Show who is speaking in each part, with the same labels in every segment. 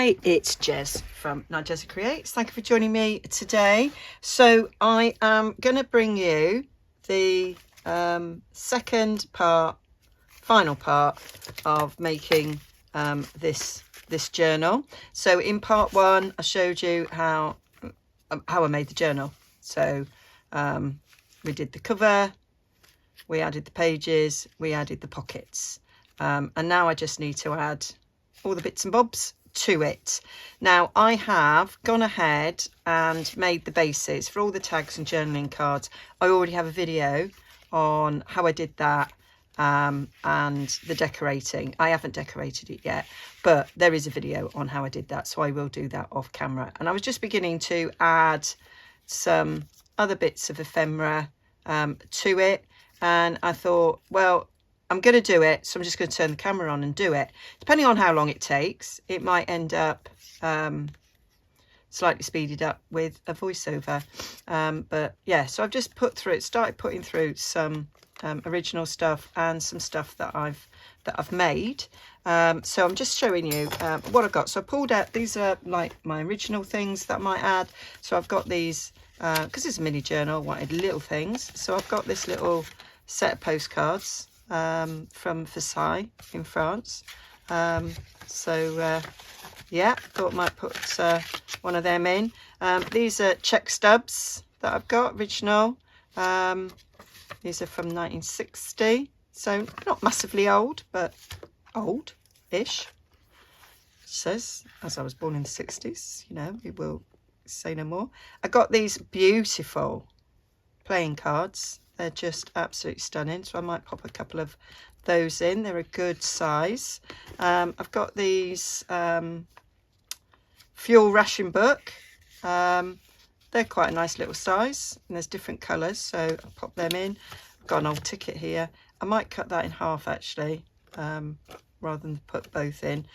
Speaker 1: Hi, it's Jez from Nigezza Creates. Thank you for joining me today. So I am going to bring you the final part of making this journal. So in part one, I showed you how I made the journal. So we did the cover, we added the pages, we added the pockets, and now I just need to add all the bits and bobs to it. Now I have gone ahead and made the bases for all the tags and journaling cards. I already have a video on how I did that and the decorating. I haven't decorated it yet, but there is a video on how I did that, so I will do that off camera. And I was just beginning to add some other bits of ephemera to it, and I thought, well, I'm going to do it, so I'm just going to turn the camera on and do it. Depending on how long it takes, it might end up slightly speeded up with a voiceover. But yeah, so I've just started putting through some original stuff and some stuff that I've made. So I'm just showing you what I've got. So I pulled out, these are like my original things that I might add. So I've got these, because it's a mini journal, I wanted little things. So I've got this little set of postcards from Versailles in France. Yeah, thought I might put one of them in. These are check stubs that I've got, original. These are from 1960, so not massively old, but old-ish. It says, as I was born in the 60s, you know, it will say no more. I got these beautiful playing cards. They're just absolutely stunning, so I might pop a couple of those in. They're a good size. I've got these fuel ration book. They're quite a nice little size, and there's different colours, so I'll pop them in. I've got an old ticket here. I might cut that in half, actually, rather than put both in.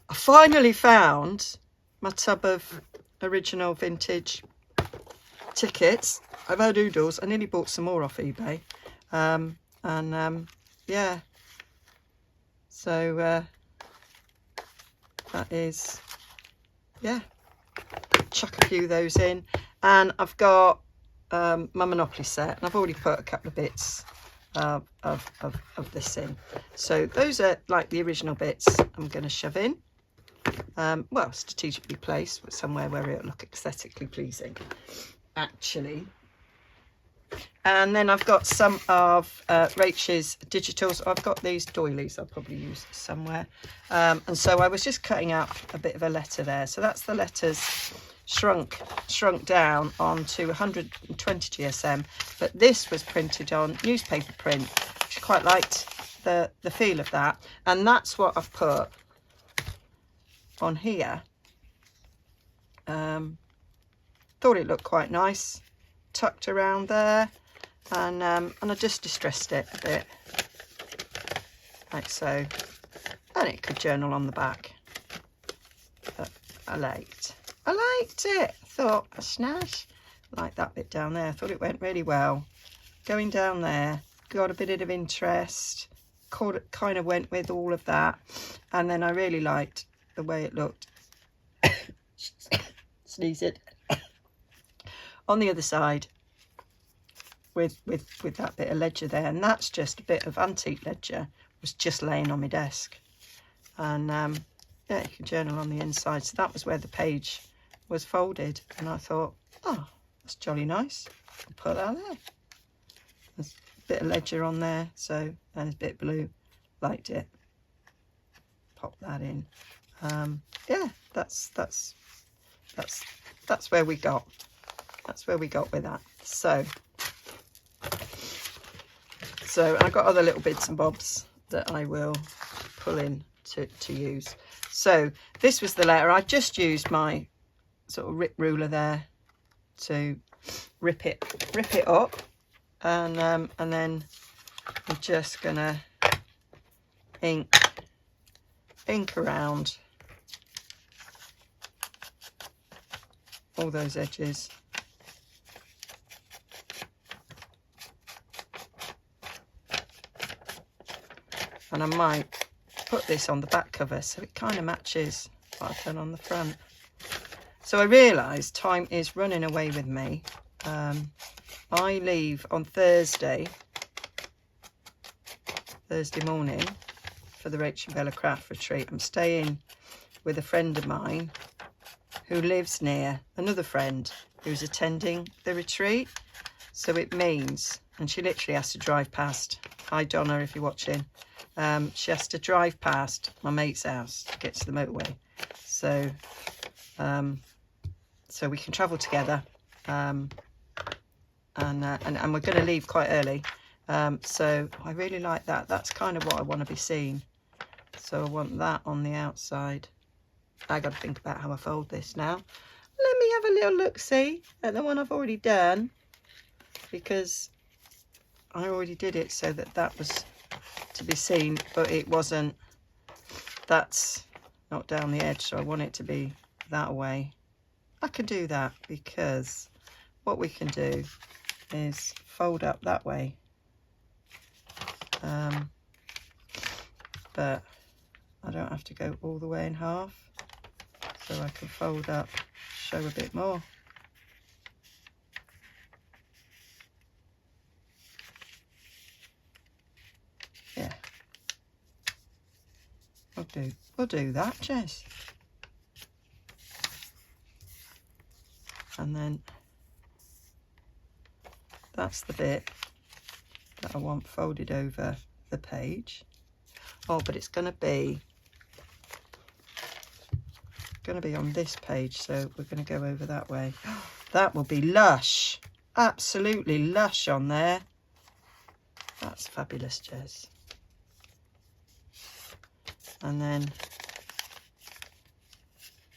Speaker 1: I finally found my tub of original vintage tickets. I've had oodles. I nearly bought some more off eBay. Yeah. So that is, yeah. Chuck a few of those in. And I've got my Monopoly set, and I've already put a couple of bits of this in. So those are like the original bits I'm going to shove in. Well, strategically placed, but somewhere where it'll look aesthetically pleasing, actually. And then I've got some of Rachel's digitals. I've got these doilies I'll probably use somewhere. And so I was just cutting out a bit of a letter there. So that's the letters shrunk down onto 120 GSM. But this was printed on newspaper print, which I quite liked the feel of that. And that's what I've put on here. Thought it looked quite nice, tucked around there, and I just distressed it a bit, like so, and it could journal on the back. But I liked it. Thought a snash, like that bit down there. I thought it went really well. Going down there, got a bit of interest. Kind of went with all of that, and then I really liked the way it looked. Sneeze it. On the other side, with that bit of ledger there, and that's just a bit of antique ledger, was just laying on my desk. And yeah, you can journal on the inside. So that was where the page was folded, and I thought, oh, that's jolly nice. I'll put that there. There's a bit of ledger on there, so, and there's a bit of blue. Liked it. Pop that in. Yeah, that's where we got. That's where we got with that. So I got other little bits and bobs that I will pull in to use. So this was the letter. I just used my sort of rip ruler there to rip it up, and then I'm just gonna ink around all those edges. And I might put this on the back cover so it kind of matches what I've done on the front. So I realised time is running away with me. I leave on Thursday morning for the Rachel Bella Craft Retreat. I'm staying with a friend of mine who lives near another friend who's attending the retreat. So it means, and she literally has to drive past, hi Donna if you're watching, she has to drive past my mate's house to get to the motorway. So so we can travel together, and we're going to leave quite early. So I really like that. That's kind of what I want to be seeing. So I want that on the outside. I got to think about how I fold this now. Let me have a little look see at the one I've already done, because I already did it so that was to be seen, but it wasn't. That's not down the edge, so I want it to be that way. I can do that, because what we can do is fold up that way, but I don't have to go all the way in half, so I can fold up, show a bit more. Yeah, we'll do that, Jess. And then that's the bit that I want folded over the page. Oh, but it's going to be on this page, so we're going to go over that way. That will be lush, absolutely lush on there. That's fabulous, Jez. And then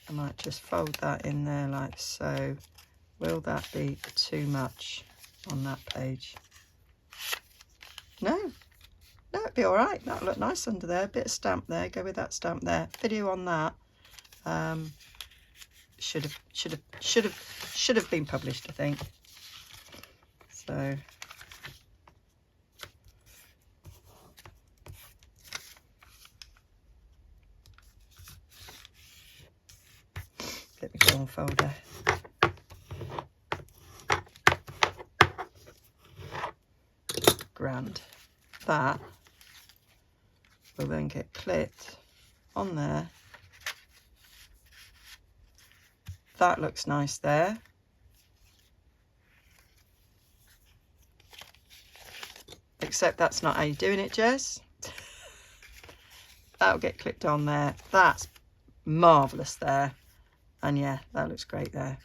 Speaker 1: I might just fold that in there like so. Will that be too much on that page? No, it'd be all right. That'll look nice under there. Bit of stamp there. Go with that stamp there. Video on that. Should have been published, I think. So let me go on folder. Grand. That will then get clipped on there. That looks nice there. Except that's not how you're doing it, Jess. That'll get clipped on there. That's marvellous there. And yeah, that looks great there.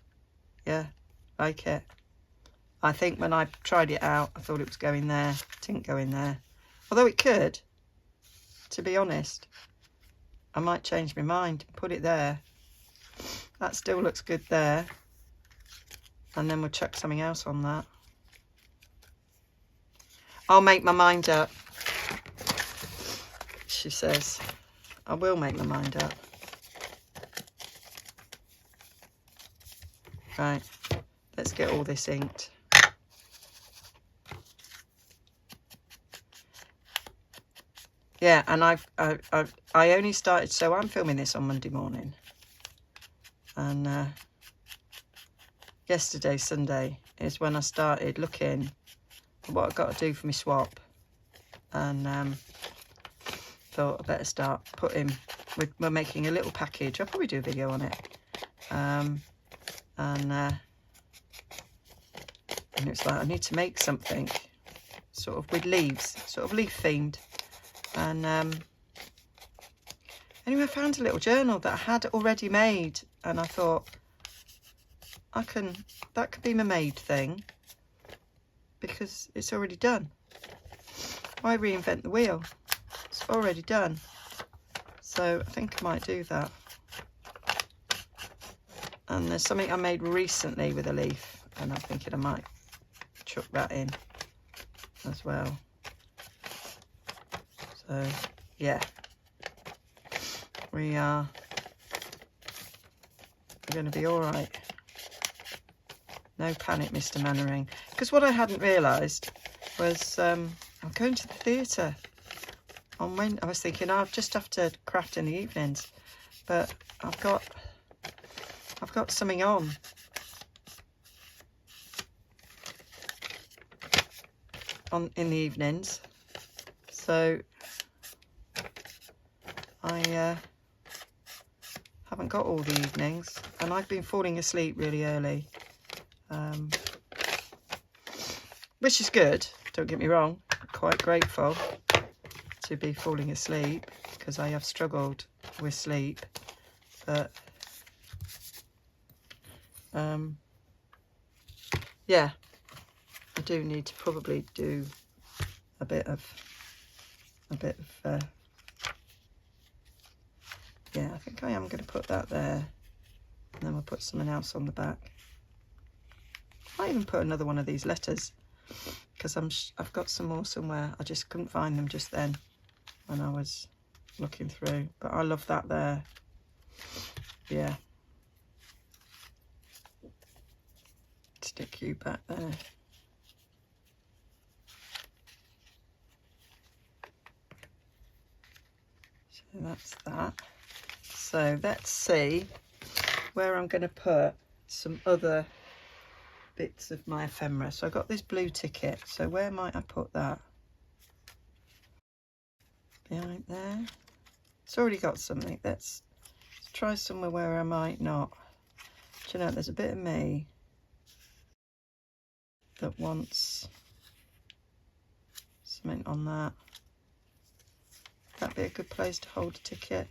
Speaker 1: Yeah, like it. I think when I tried it out, I thought it was going there. It didn't go in there. Although it could, to be honest. I might change my mind and put it there. That still looks good there. And then we'll chuck something else on that. I'll make my mind up, she says. I will make my mind up. Right, let's get all this inked. Yeah, and I only started, so I'm filming this on Monday morning. And yesterday, Sunday, is when I started looking at what I've got to do for my swap. And thought I better start putting, we're making a little package. I'll probably do a video on it. And it's like, I need to make something sort of with leaves, sort of leaf themed. And anyway, I found a little journal that I had already made, and I thought that could be my made thing, because it's already done. Why reinvent the wheel? It's already done. So I think I might do that. And there's something I made recently with a leaf, and I'm thinking I might chuck that in as well. So yeah, we're going to be all right. No panic, Mr. Mannering. Because what I hadn't realised was I'm going to the theatre on Wednesday. I was thinking I'll just have to craft in the evenings, but I've got something on. In the evenings, so I haven't got all the evenings, and I've been falling asleep really early, which is good, don't get me wrong. I'm quite grateful to be falling asleep because I have struggled with sleep, but yeah, I do need to probably do a bit of yeah, I think I am going to put that there, and then we'll put something else on the back. I might even put another one of these letters, because I've got some more somewhere. I just couldn't find them just then when I was looking through, but I love that there. Yeah, stick you back there. So that's that. So let's see where I'm going to put some other bits of my ephemera. So I got this blue ticket, so where might I put that? Behind there. It's already got something. Let's try somewhere where I might not. Do you know, there's a bit of me that wants something on that. That'd be a good place to hold a ticket.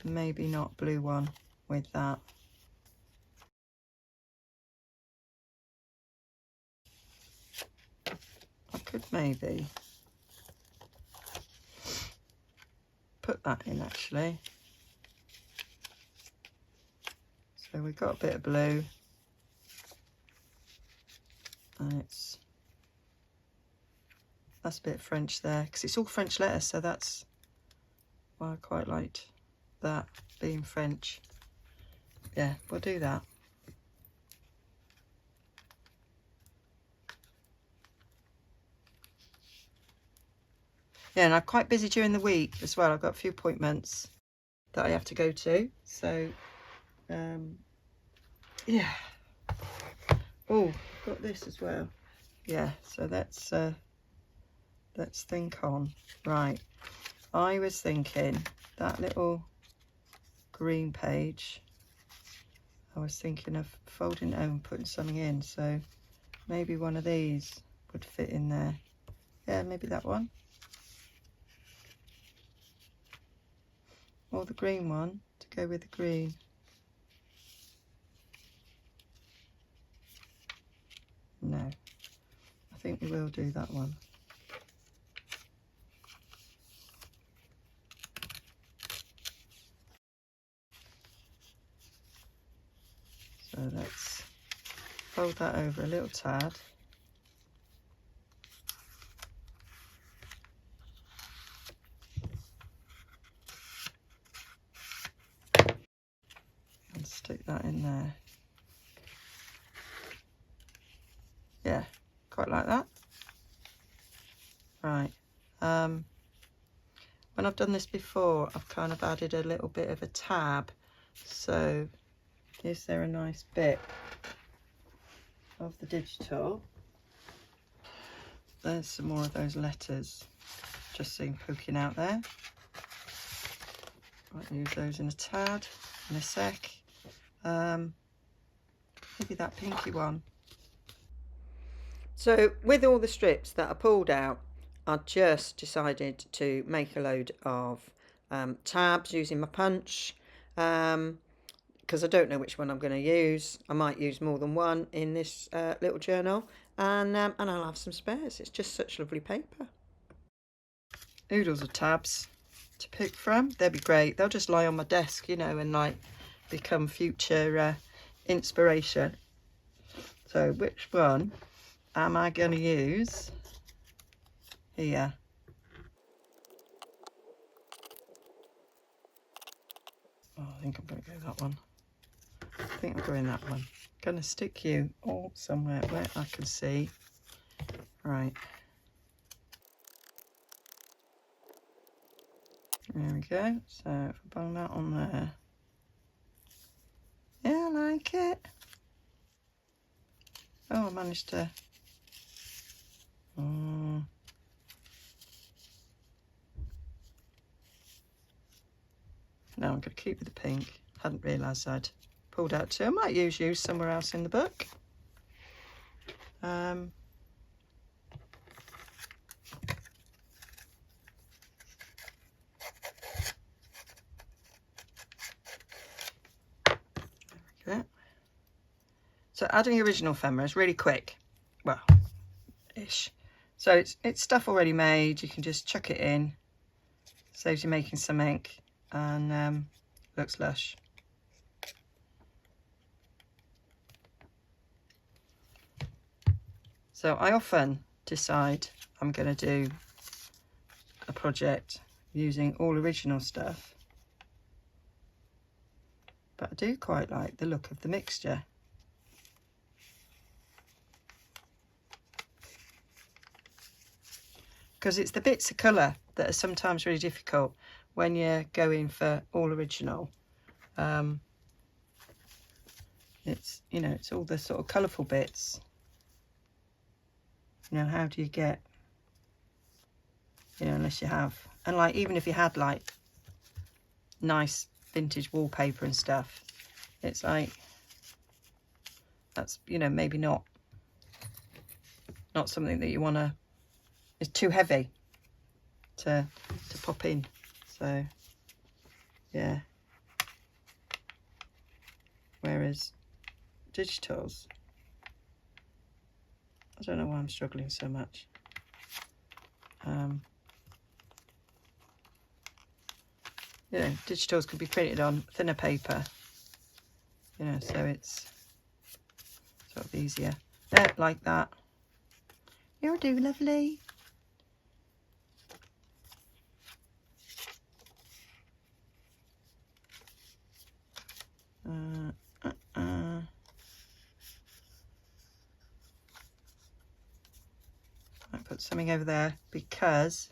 Speaker 1: Maybe not blue one with that. I could maybe put that in actually. So we've got a bit of blue, and that's a bit of French there, because it's all French letters, so that's why I quite liked that being French. Yeah, we'll do that. Yeah, and I'm quite busy during the week as well. I've got a few appointments that I have to go to, so yeah. Oh, got this as well. Yeah, so let's think on. Right, I was thinking that little green page, I was thinking of folding it over and putting something in, so maybe one of these would fit in there. Yeah, maybe that one, or the green one to go with the green. No, I think we will do that one. So let's fold that over a little tad. And stick that in there. Yeah, quite like that. Right. When I've done this before, I've kind of added a little bit of a tab. So is there a nice bit of the digital? There's some more of those letters just seen poking out there. Might use those in a tad in a sec. Maybe that pinky one. So with all the strips that I pulled out, I just decided to make a load of tabs using my punch, because I don't know which one I'm going to use. I might use more than one in this little journal, and I'll have some spares. It's just such lovely paper. Oodles of tabs to pick from. They'll be great. They'll just lie on my desk, you know, and like become future inspiration. So which one am I going to use here? Oh, I think I'm going to go that one. I think I'm going that one. Going to stick you all somewhere where I can see. Right. There we go. So if I bung that on there. Yeah, I like it. Oh, I managed to. Now I'm going to keep with the pink. Hadn't realised I'd pulled out two. I might use you somewhere else in the book. Okay. So adding original ephemera is really quick. Well, ish. So it's stuff already made. You can just chuck it in. Saves you making something, and looks lush. So I often decide I'm going to do a project using all original stuff, but I do quite like the look of the mixture. Because it's the bits of colour that are sometimes really difficult when you're going for all original. It's, you know, it's all the sort of colourful bits. You know, how do you get, you know, unless you have, and like, even if you had like nice vintage wallpaper and stuff, it's like, that's, you know, maybe not something that you want to, it's too heavy to pop in. So yeah, whereas digitals, I don't know why I'm struggling so much. You know, digitals could be printed on thinner paper, you know, so it's sort of easier. There, like that. You'll do, lovely. I put something over there because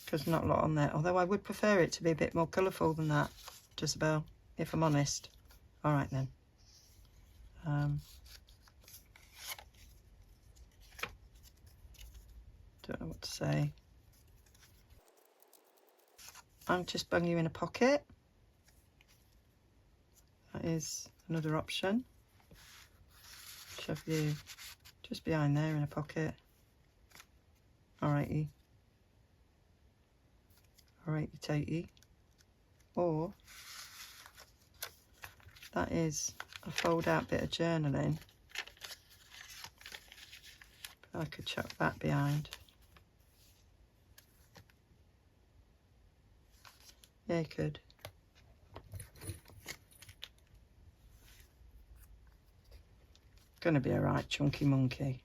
Speaker 1: because not a lot on there, although I would prefer it to be a bit more colourful than that, Jezebel, if I'm honest. All right then. Don't know what to say. I'm just bunging you in a pocket. That is another option. Shove you just behind there in a pocket. Alrighty. Alrighty, tatey. Or that is a fold out bit of journaling. I could chuck that behind. Yeah, you could. Gonna be a right chunky monkey.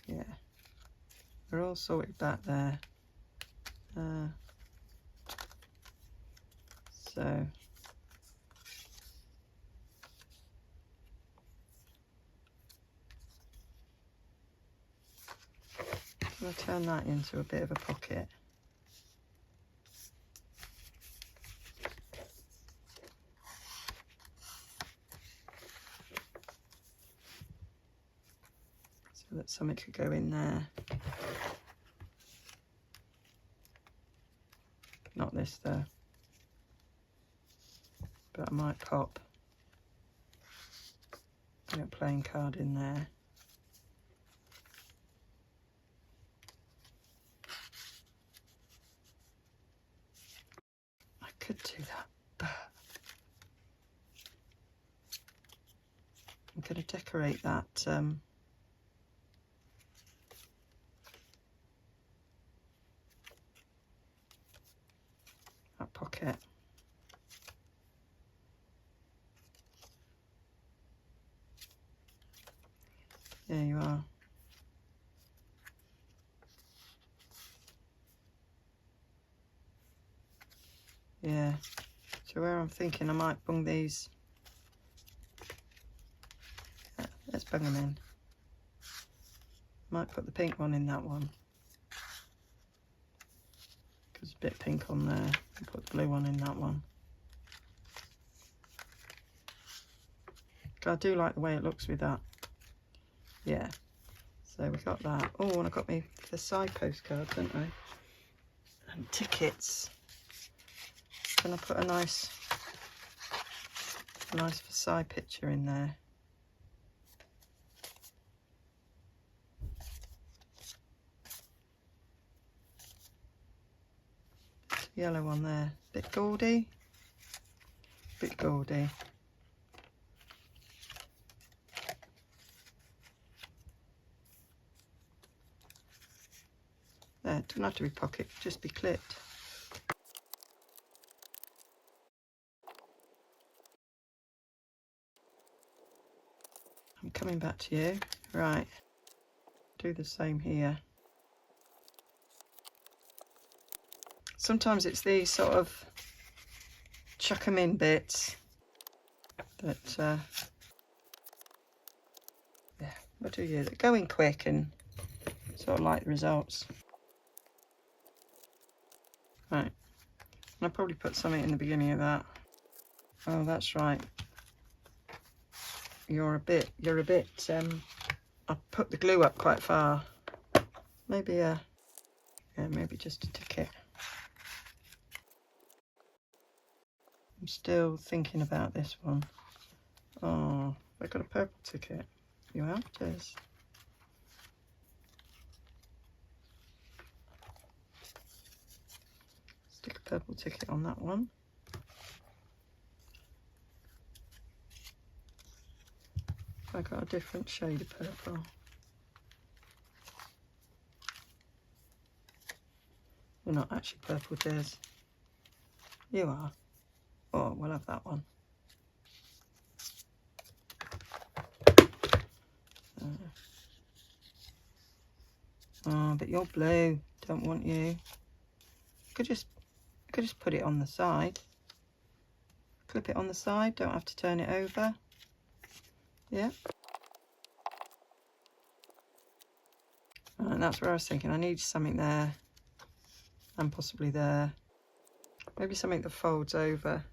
Speaker 1: Yeah, we're all sorted back there. So I'm going to turn that into a bit of a pocket. So that something could go in there. Not this though. But I might pop a playing card in there. I could do that, but I'm going to decorate that that pocket. There you are. Yeah. So where I'm thinking I might bung these. Let's bung them in. Might put the pink one in that one. Because there's a bit pink on there. And put the blue one in that one. I do like the way it looks with that. Yeah. So we got that. Oh, and I got me the side postcard, didn't I? And tickets. Can I put a nice side picture in there? Yellow one there. Bit gaudy. Bit gaudy. There, it doesn't have to be pocket, just be clipped. I'm coming back to you. Right. Do the same here. Sometimes it's these sort of chuck 'em in bits that yeah, what do you go in quick and sort of like the results. Right, and I'll probably put something in the beginning of that. Oh, that's right. You're a bit I put the glue up quite far. Maybe yeah, maybe just a ticket. I'm still thinking about this one. Oh, I got a purple ticket. You have, Jez. Stick a purple ticket on that one. I got a different shade of purple. You're not actually purple, Jez. You are. Oh, we'll have that one. Oh, but you're blue. Don't want you. Could just put it on the side. Clip it on the side. Don't have to turn it over. Yeah. And that's where I was thinking. I need something there, and possibly there. Maybe something that folds over.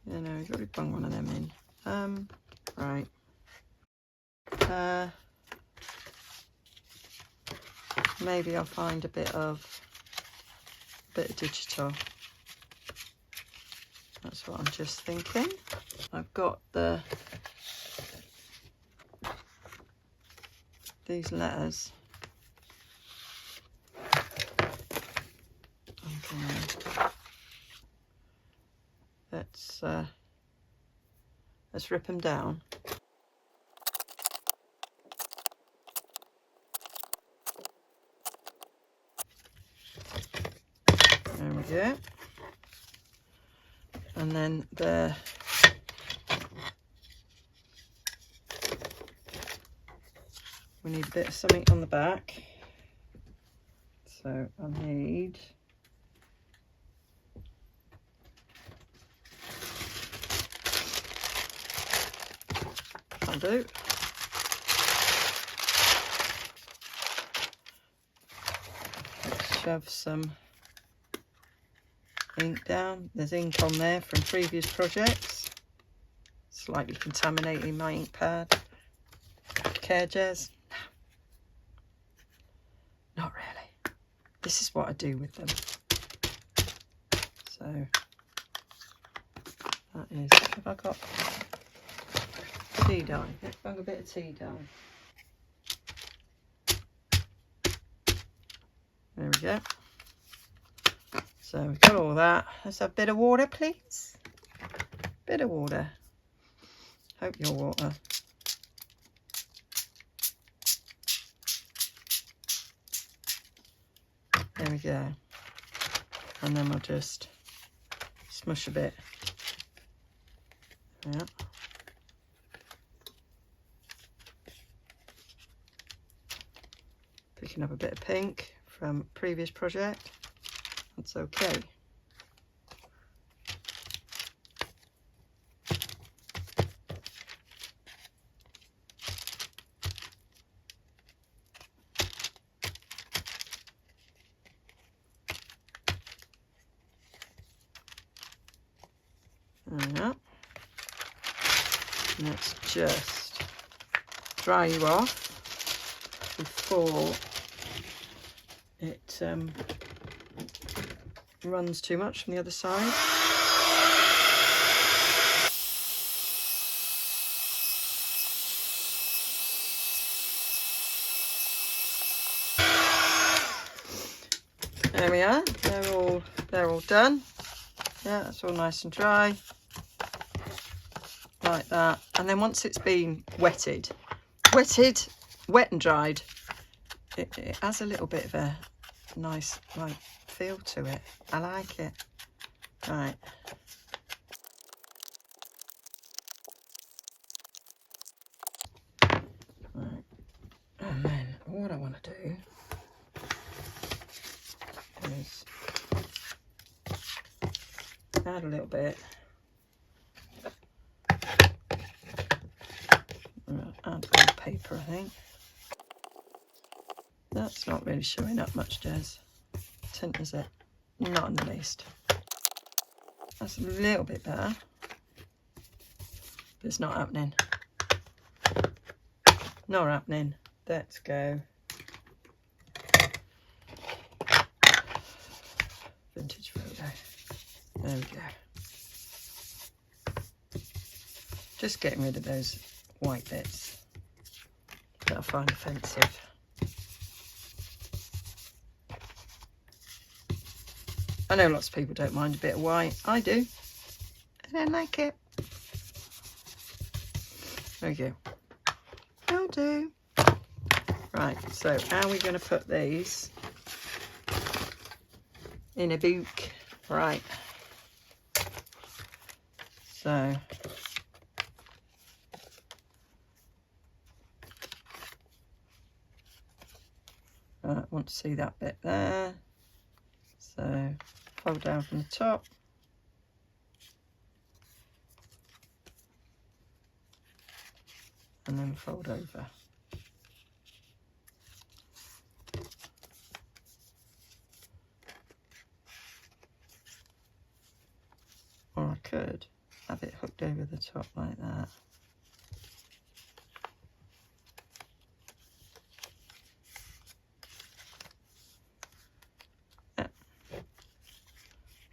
Speaker 1: You know, you've got to bung one of them in. Right. Maybe I'll find a bit of digital. That's what I'm just thinking. I've got these letters. Okay. Let's rip them down. There we go. And then we need a bit of something on the back. So I need that'll do. Let's shove some ink down. There's ink on there from previous projects. Slightly contaminating my ink pad. Care, Jez? No. Not really. This is what I do with them. So that is, have I got tea dye? Let's bung a bit of tea dye. There we go. So we've got all that. Let's have a bit of water, please. Bit of water. Hope your water. There we go. And then we'll just smush a bit. Yeah. Picking up a bit of pink from previous project. That's okay. Yeah. Let's just dry you off before it runs too much from the other side. There we are. They're all done. Yeah, that's all nice and dry. Like that. And then once it's been wet and dried, it has a little bit of a nice like feel to it. I like it. Right. And then what I want to do is add a little bit. Add gold paper, I think. That's not really showing up much, Jez. Tint, is it? Not in the least. That's a little bit better. But it's not happening. Not happening. Let's go. Vintage photo. There we go. Just getting rid of those white bits that I find offensive. I know lots of people don't mind a bit of white. I do. I don't like it. There we go. Will do. Right, so how are we going to put these in a book? Right. So I want to see that bit there. So fold down from the top. And then fold over. Or I could have it hooked over the top like that. Yeah.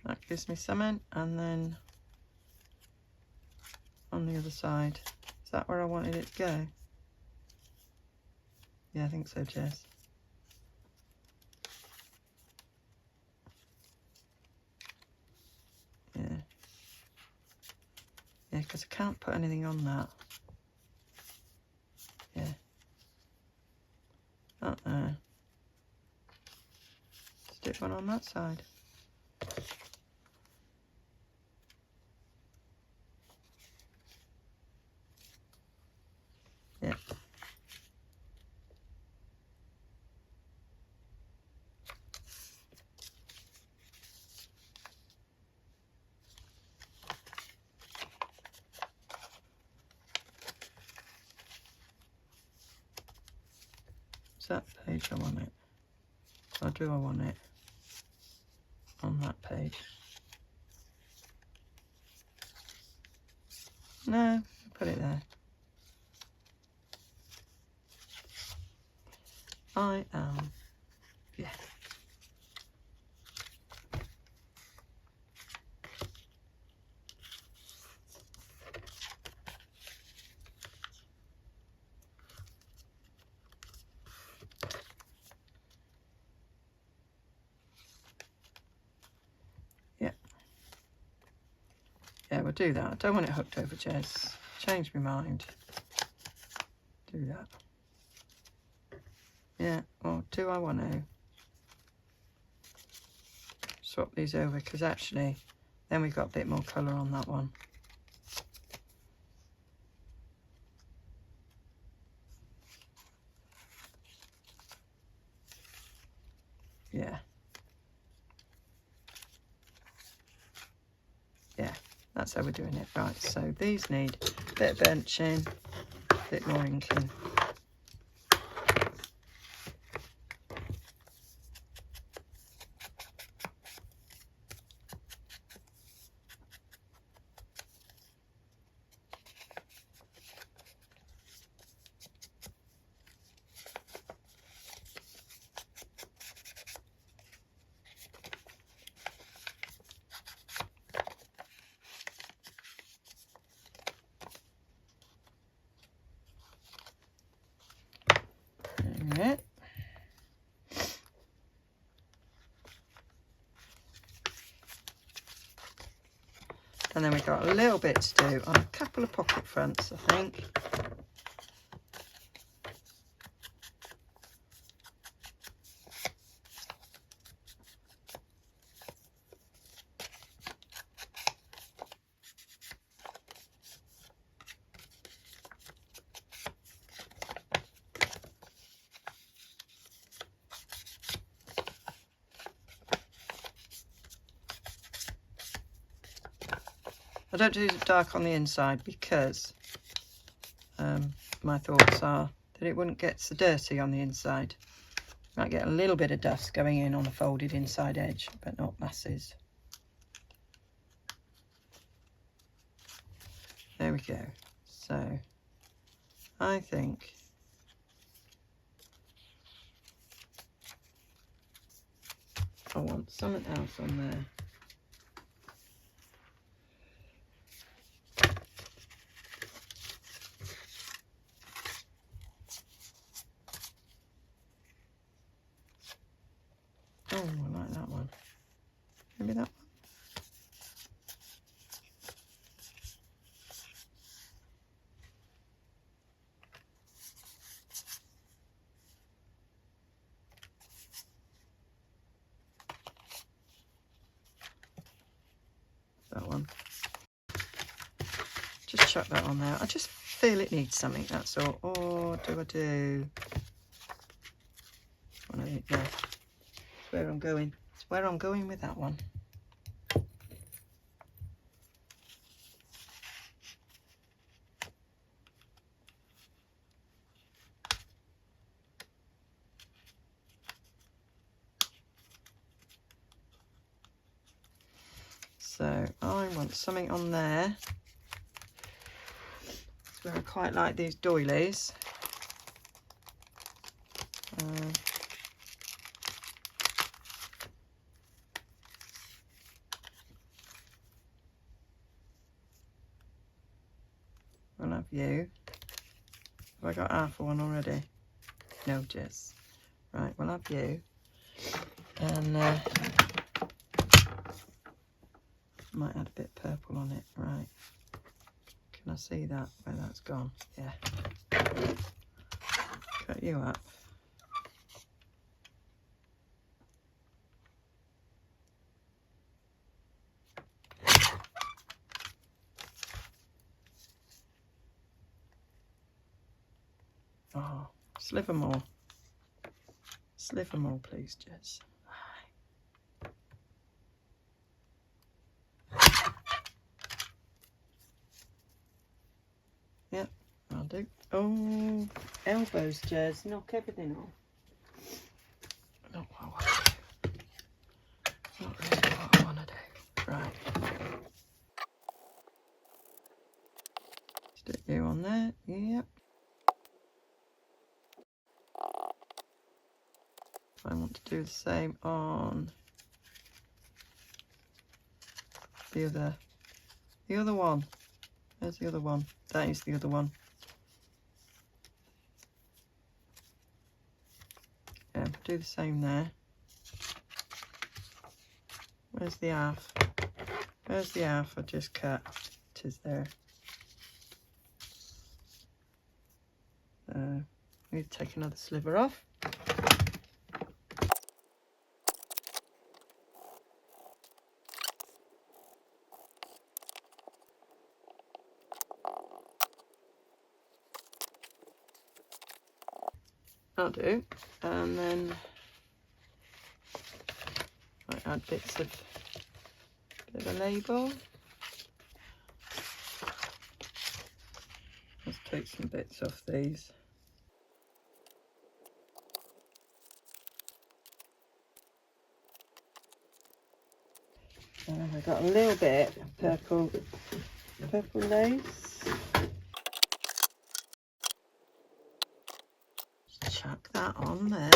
Speaker 1: That gives me something. And then on the other side, is that where I wanted it to go? Yeah, I think so, Jess. Yeah. Yeah, because I can't put anything on that. Yeah. Not there. Stick one on that side. Yeah. Is that page I want it? Or do I want it on that page? No, put it there. I am, yeah. Yeah, we'll do that. I don't want it hooked over, Jez. Change my mind. Do that. Yeah, or do I want to swap these over? Because actually, then we've got a bit more colour on that one. That's how we're doing it. Right, so these need a bit of benching, a bit more inking. It. And then we've got a little bit to do on a couple of pocket fronts, I think. I don't do dark on the inside because my thoughts are that it wouldn't get so dirty on the inside. Might get a little bit of dust going in on the folded inside edge, but not masses. There we go. So I think I want something else on there. Oh, I like that one. Maybe that one. That one. Just chuck that on there. I just feel it needs something, that's all. Or do I do? I don't know. It's where I'm going. It's where I'm going with that one. So I want something on there. That's where I quite like these doilies. I'll have you. Have I got half one already? No, Jess. Right, we'll have you. And might add a bit of purple on it. Right. Can I see that? Where that's gone? Yeah. Cut you up. Oh, sliver more. Sliver more, please, Jess. Yep, I'll do. Oh, elbows, Jez. Knock everything off. Not what I want to do. Not really what I want to do. Right. Stick you on there. Yep. I want to do the same on the other one. There's the other one. That is the other one. Yeah, do the same there. Where's the half? Where's the half I just cut? It is there. I need to take another sliver off. I'll do, and then I add bit of a label. take some bits off these. And I've got a little bit of purple lace. Just chuck that on there.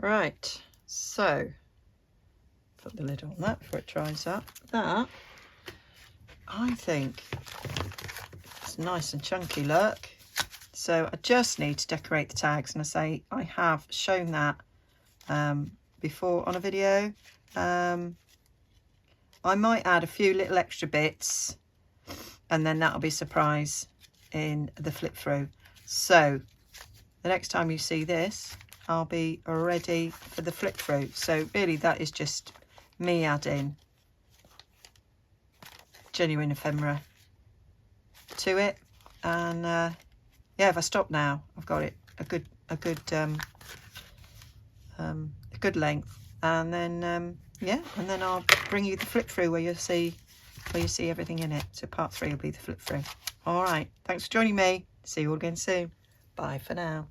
Speaker 1: Right, so put the lid on that before it dries up. That, I think, it's nice and chunky look. So I just need to decorate the tags, and I have shown that before on a video. I might add a few little extra bits, and then that'll be a surprise in the flip through. So the next time you see this, I'll be ready for the flip through. So really that is just me adding genuine ephemera to it. And yeah, if I stop now, I've got it a good length. And then yeah, and then I'll bring you the flip through where you see everything in it. So part 3 will be the flip through. All right, thanks for joining me. See you all again soon. Bye for now.